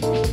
Welcome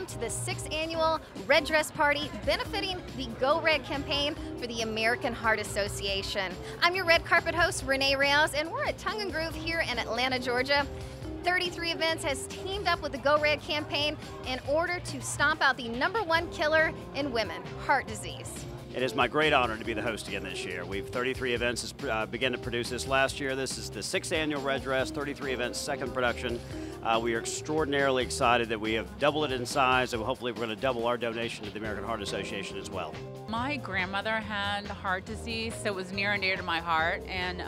to the 6th annual Red Dress Party benefiting the Go Red campaign for the American Heart Association. I'm your red carpet host, Renee Reyes, and we're at Tongue and Groove here in Atlanta, Georgia. 33 Events has teamed up with the Go Red campaign in order to stomp out the #1 killer in women, heart disease. It is my great honor to be the host again this year. 33 Events began to produce this last year. This is the 6th annual Red Dress, 33 Events, second production. We are extraordinarily excited that we have doubled it in size, and hopefully we're going to double our donation to the American Heart Association as well. My grandmother had heart disease, so it was near and dear to my heart, and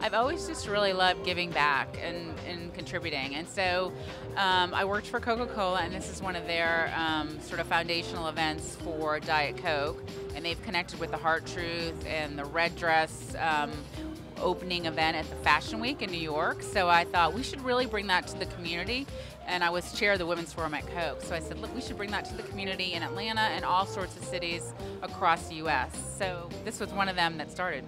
I've always just really loved giving back and contributing. And so I worked for Coca-Cola, and this is one of their sort of foundational events for Diet Coke, and they've connected with the Heart Truth and the Red Dress opening event at the Fashion Week in New York. So I thought we should really bring that to the community. And I was chair of the Women's Forum at Coke. So I said, look, we should bring that to the community in Atlanta and all sorts of cities across the U.S. So this was one of them that started.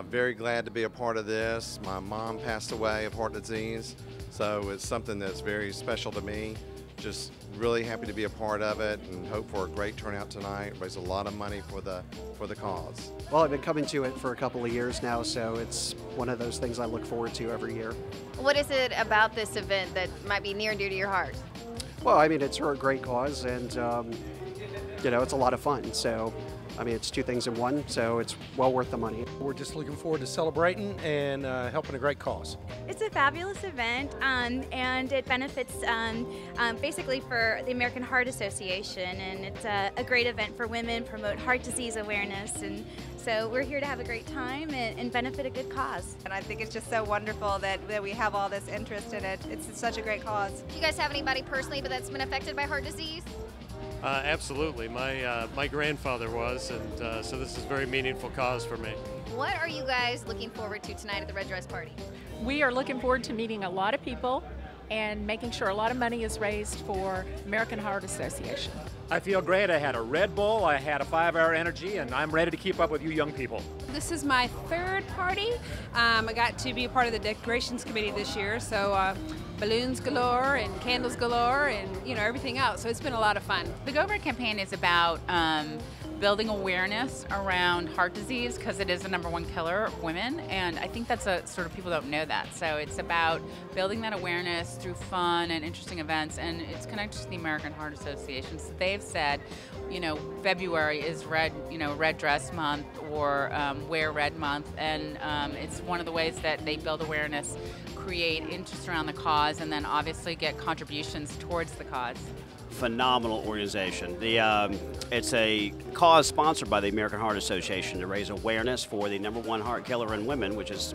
Very glad to be a part of this. My mom passed away of heart disease, so it's something that's very special to me. Just really happy to be a part of it and hope for a great turnout tonight. Raise a lot of money for the cause. Well, I've been coming to it for a couple of years now, so it's one of those things I look forward to every year. What is it about this event that might be near and dear to your heart? Well, I mean, it's for a great cause, and you know, it's a lot of fun. So, I mean, it's two things in one, so it's well worth the money. We're just looking forward to celebrating and helping a great cause. It's a fabulous event, and it benefits basically for the American Heart Association, and it's a great event for women, promote heart disease awareness, and so we're here to have a great time and benefit a good cause. And I think it's just so wonderful that we have all this interest in it. It's such a great cause. Do you guys have anybody personally that's been affected by heart disease? Absolutely. My grandfather was, and so this is a very meaningful cause for me. What are you guys looking forward to tonight at the Red Dress Party? We are looking forward to meeting a lot of people and making sure a lot of money is raised for American Heart Association. I feel great. I had a Red Bull, I had a 5-hour energy, and I'm ready to keep up with you young people. This is my third party. I got to be a part of the decorations committee this year, so balloons galore and candles galore and everything else. So it's been a lot of fun. The Go Red campaign is about building awareness around heart disease because it is the #1 killer of women, and I think that's a sort of people don't know that. So it's about building that awareness through fun and interesting events, and it's connected to the American Heart Association. So they've said, February is Red Dress Month or Wear Red Month, and it's one of the ways that they build awareness, create interest around the cause, and then obviously get contributions towards the cause. Phenomenal organization. It's a cause sponsored by the American Heart Association to raise awareness for the #1 heart killer in women, which is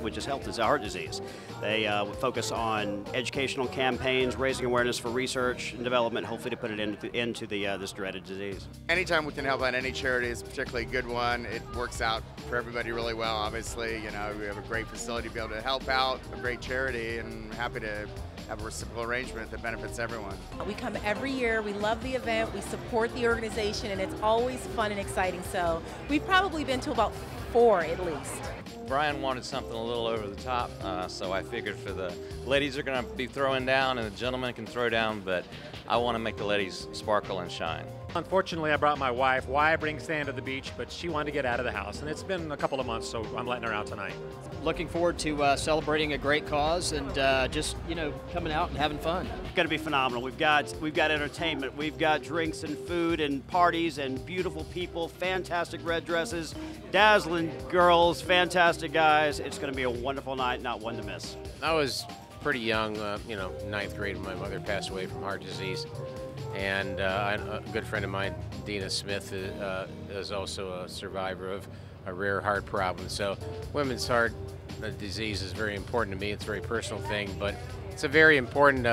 heart disease. They focus on educational campaigns, raising awareness for research and development, hopefully to put it into this dreaded disease. Anytime we can help out any charity is particularly a good one. It works out for everybody really well. Obviously, we have a great facility to be able to help out a great charity, and happy to have a reciprocal arrangement that benefits everyone. We come every year, we love the event, we support the organization, and it's always fun and exciting. So we've probably been to about 4 at least. Brian wanted something a little over the top, so I figured for the ladies are going to be throwing down and the gentlemen can throw down, but I want to make the ladies sparkle and shine. Unfortunately, I brought my wife. Why bring sand to the beach? But she wanted to get out of the house, and it's been a couple of months, so I'm letting her out tonight. Looking forward to celebrating a great cause and just coming out and having fun. It's going to be phenomenal. We've got entertainment, we've got drinks and food and parties and beautiful people, fantastic red dresses, dazzling girls, fantastic guys. It's going to be a wonderful night, not one to miss. I was pretty young, 9th grade when my mother passed away from heart disease. And a good friend of mine, Dina Smith, is also a survivor of a rare heart problem. So women's heart disease is very important to me. It's a very personal thing, but it's a very important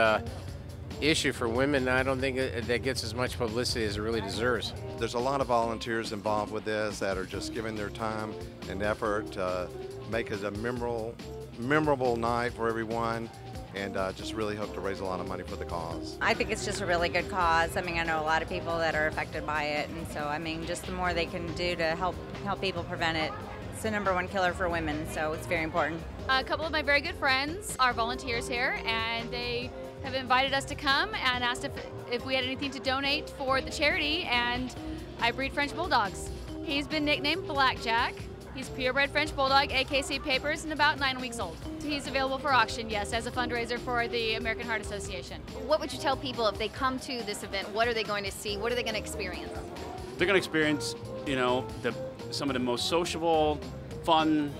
issue for women. I don't think that gets as much publicity as it really deserves. There's a lot of volunteers involved with this that are just giving their time and effort to make it a memorable night for everyone. and just really hope to raise a lot of money for the cause. I think it's just a really good cause. I mean, I know a lot of people that are affected by it, and so I mean, just the more they can do to help people prevent it. It's the #1 killer for women, so it's very important. A couple of my very good friends are volunteers here, and they have invited us to come and asked if we had anything to donate for the charity, and I breed French Bulldogs. He's been nicknamed Blackjack. He's purebred French Bulldog, AKC papers, and about 9 weeks old. He's available for auction, yes, as a fundraiser for the American Heart Association. What would you tell people if they come to this event? What are they going to see? What are they going to experience? They're going to experience, you know, some of the most sociable, fun,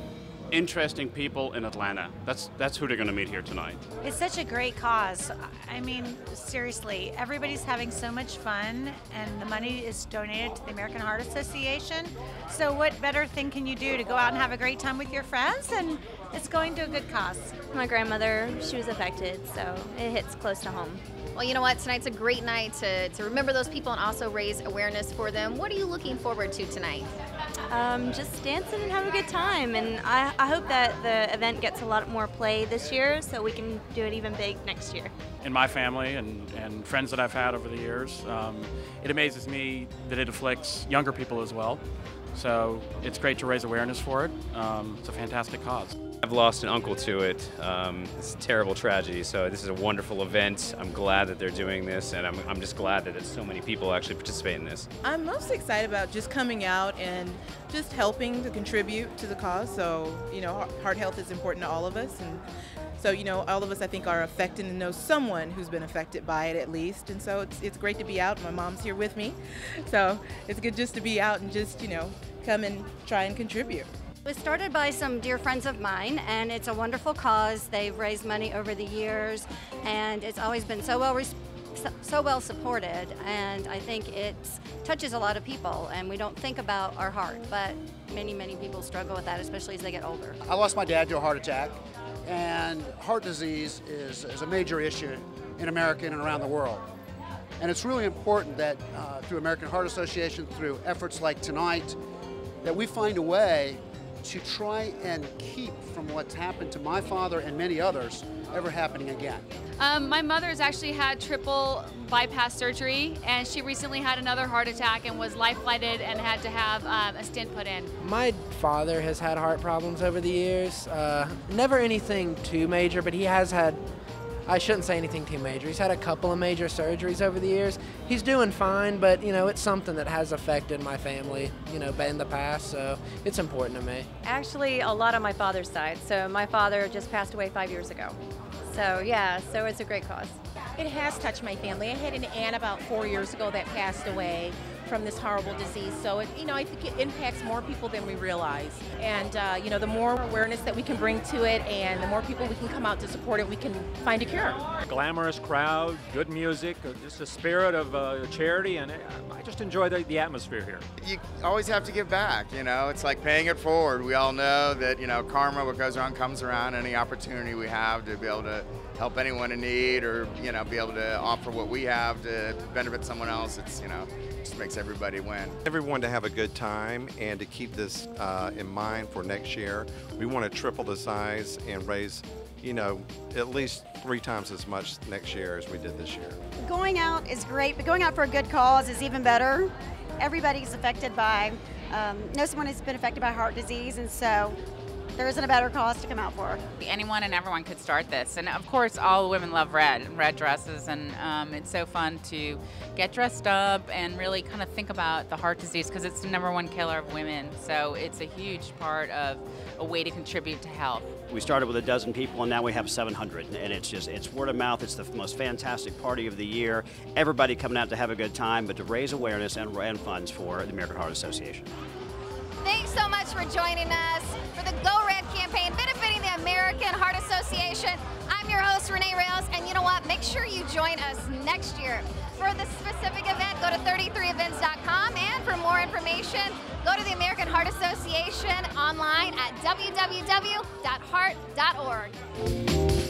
interesting people in Atlanta. That's who they're going to meet here tonight. It's such a great cause. I mean, seriously, everybody's having so much fun, and the money is donated to the American Heart Association. So what better thing can you do to go out and have a great time with your friends? And it's going to a good cause. My grandmother, she was affected, so it hits close to home. Well, you know what? Tonight's a great night to remember those people and also raise awareness for them. What are you looking forward to tonight? Just dancing and having a good time, and I hope that the event gets a lot more play this year so we can do it even big next year. In my family and friends that I've had over the years, it amazes me that it afflicts younger people as well. So it's great to raise awareness for it. It's a fantastic cause. I've lost an uncle to it. It's a terrible tragedy, so this is a wonderful event. I'm glad that they're doing this, and I'm just glad that so many people actually participate in this. I'm most excited about just coming out and just helping to contribute to the cause. So, you know, heart health is important to all of us, and so, you know, all of us, I think, are affected and know someone who's been affected by it at least. And so it's great to be out. My mom's here with me, so it's good just to be out and just, you know, come and try and contribute. It was started by some dear friends of mine, and it's a wonderful cause. They've raised money over the years, and it's always been so well supported, and I think it touches a lot of people, and we don't think about our heart, but many people struggle with that, especially as they get older. I lost my dad to a heart attack, and heart disease is a major issue in America and around the world. And it's really important that through American Heart Association, through efforts like tonight, that we find a way to try and keep from what's happened to my father and many others ever happening again. My mother's actually had triple bypass surgery, and she recently had another heart attack and was life-flighted and had to have a stent put in. My father has had heart problems over the years. Never anything too major, but he has had, I shouldn't say anything too major. He's had a couple of major surgeries over the years. He's doing fine, but you know, it's something that has affected my family, you know, in the past, so it's important to me. Actually, a lot on my father's side. So my father just passed away 5 years ago. So yeah, so it's a great cause. It has touched my family. I had an aunt about 4 years ago that passed away from this horrible disease. So, I think it impacts more people than we realize. And, the more awareness that we can bring to it and the more people we can come out to support it, we can find a cure. Glamorous crowd, good music, just a spirit of charity, and I just enjoy the atmosphere here. You always have to give back, you know, it's like paying it forward. We all know that, you know, karma, what goes around comes around. Any opportunity we have to be able to help anyone in need or, you know, be able to offer what we have to benefit someone else, it's, you know, just makes everybody win. Everyone to have a good time and to keep this in mind for next year. We want to triple the size and raise, you know, at least 3 times as much next year as we did this year. Going out is great, but going out for a good cause is even better. Everybody's affected by, know someone has been affected by heart disease, and so there isn't a better cause to come out for. Anyone and everyone could start this. And of course, all women love red dresses, and it's so fun to get dressed up and really kind of think about the heart disease because it's the #1 killer of women. So it's a huge part of a way to contribute to health. We started with 12 people, and now we have 700, and it's word of mouth. It's the most fantastic party of the year. Everybody coming out to have a good time, but to raise awareness and funds for the American Heart Association. Thanks so much for joining us for the Go Red campaign benefiting the American Heart Association. I'm your host, Renee Rales, and you know what? Make sure you join us next year. For the specific event, go to 33events.com, and for more information, go to the American Heart Association online at www.heart.org.